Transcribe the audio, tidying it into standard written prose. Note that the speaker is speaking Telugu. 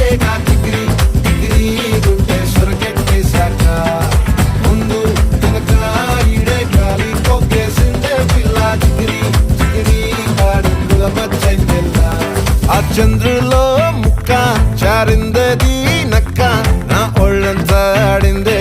చిగిరి చిగిరి గుంటే సొరకెట్టేశాక ముందు వెనక ఈడే గాలి కొక్కేసిందే పిల్ల చిగిరి చిగిరి ఆడుగుల మచ్చై పిల్ల ఆ చంద్రులో ముక్క చారిందది నక్క నా ఒళ్ళంతా ఆడిందే